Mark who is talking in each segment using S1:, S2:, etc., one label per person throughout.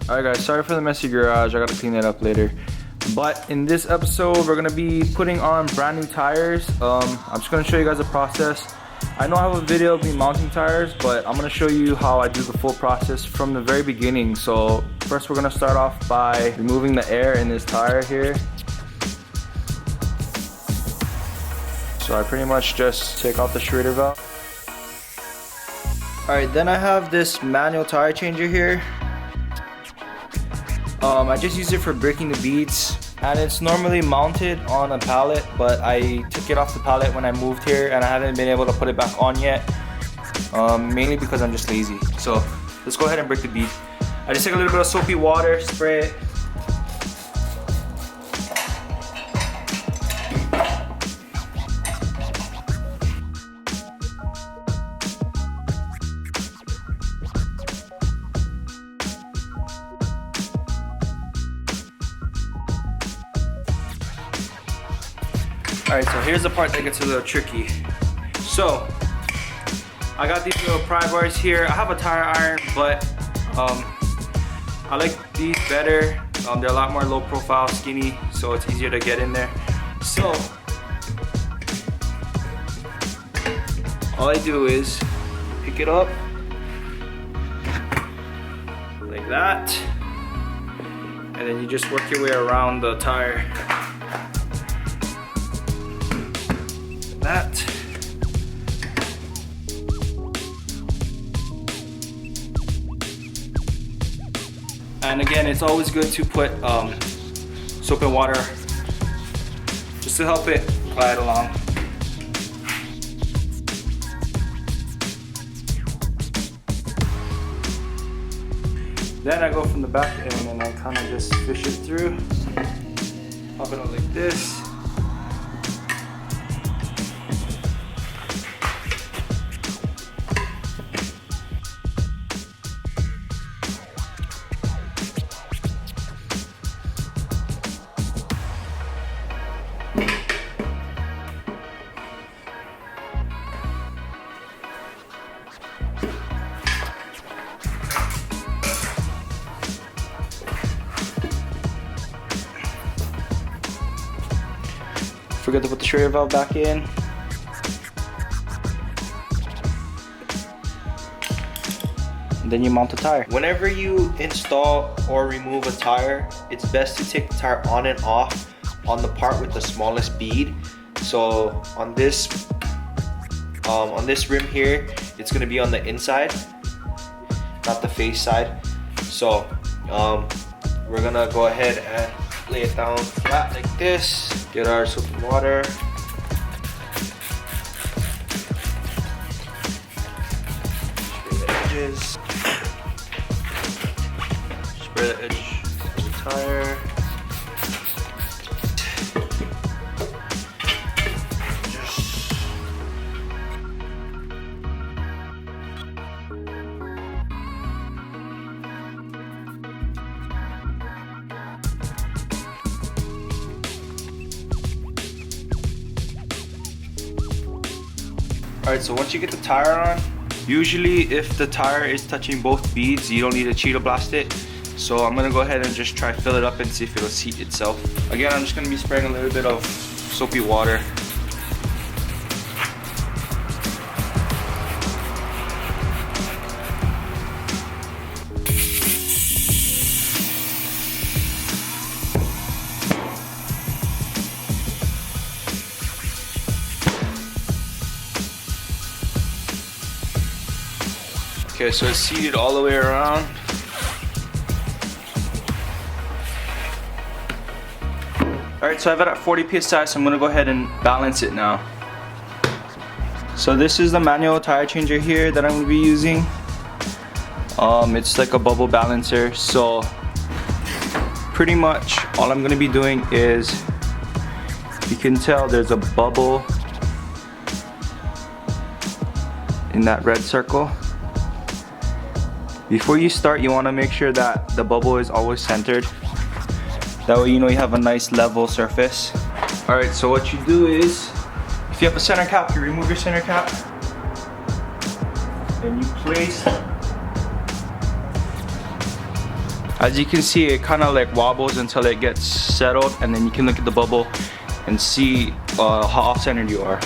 S1: Alright guys, sorry for the messy garage, I gotta clean that up later. But in this episode, we're gonna be putting on brand new tires. I'm just gonna show you guys the process. I know I have a video of me mounting tires, but I'm gonna show you how I do the full process from the very beginning. So first we're gonna start off by removing the air in this tire here. So I pretty much just take out the schrader valve. Alright, then I have this manual tire changer here. I just use it for breaking the beads, and it's normally mounted on a pallet, but I took it off the pallet when I moved here and I haven't been able to put it back on yet, mainly because I'm just lazy. So let's go ahead and break the bead. I just take a little bit of soapy water, spray it. Alright, so here's the part that gets a little tricky. So, I got these little pry bars here. I have a tire iron, but I like these better. They're a lot more low profile, skinny, so it's easier to get in there. So, all I do is pick it up like that, and then you just work your way around the tire. That. And again, it's always good to put soap and water just to help it glide along. Then I go from the back end and I kind of just fish it through, pop it out like this. Forget to put the schrader valve back in. And then you mount the tire. Whenever you install or remove a tire, it's best to take the tire on and off on the part with the smallest bead. So on this rim here, it's gonna be on the inside, not the face side. So we're gonna go ahead and lay it down flat like this. Get our soap and water. Spray the edges. Spray the edge of the tire. Alright, so once you get the tire on, usually if the tire is touching both beads, you don't need to cheater blast it. So I'm gonna go ahead and just try fill it up and see if it'll seat itself. Again, I'm just gonna be spraying a little bit of soapy water. Okay, so it's seated all the way around. Alright, so I have it at 40 psi, so I'm gonna go ahead and balance it now. So this is the manual tire changer here that I'm gonna be using. It's like a bubble balancer, so pretty much all I'm gonna be doing is, you can tell there's a bubble in that red circle. Before you start, you want to make sure that the bubble is always centered. That way you know you have a nice level surface. Alright, so what you do is, if you have a center cap, you remove your center cap. Then you place As you can see, it kind of like wobbles until it gets settled, and then you can look at the bubble and see how off-centered you are.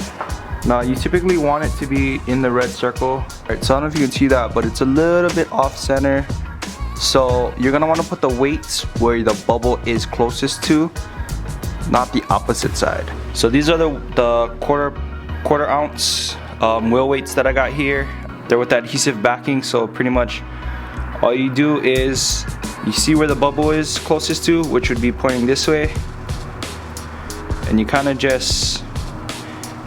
S1: Now you typically want it to be in the red circle. Alright, so I don't know if you can see that, but it's a little bit off-center. So you're gonna want to put the weights where the bubble is closest to, not the opposite side. So these are the quarter ounce wheel weights that I got here. They're with adhesive backing, so pretty much all you do is you see where the bubble is closest to, which would be pointing this way, and you kind of just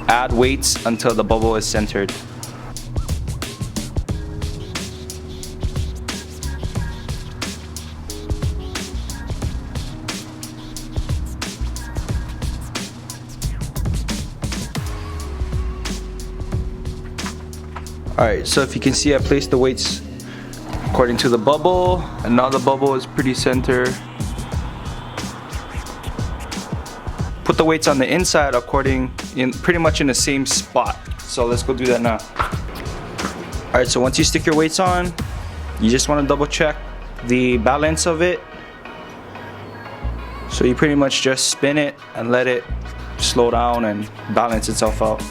S1: add weights until the bubble is centered. Alright, so if you can see, I placed the weights according to the bubble, and now the bubble is pretty center. Put the weights on the inside pretty much in the same spot. So let's go do that now. Alright, so once you stick your weights on, you just want to double check the balance of it. So you pretty much just spin it and let it slow down and balance itself out.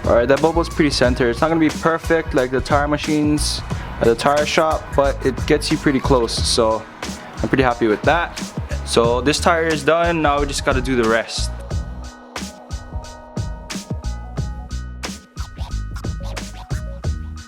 S1: Alright, that bubble's pretty centered. It's not going to be perfect like the tire machines at the tire shop, but it gets you pretty close, so I'm pretty happy with that. So this tire is done, now we just got to do the rest.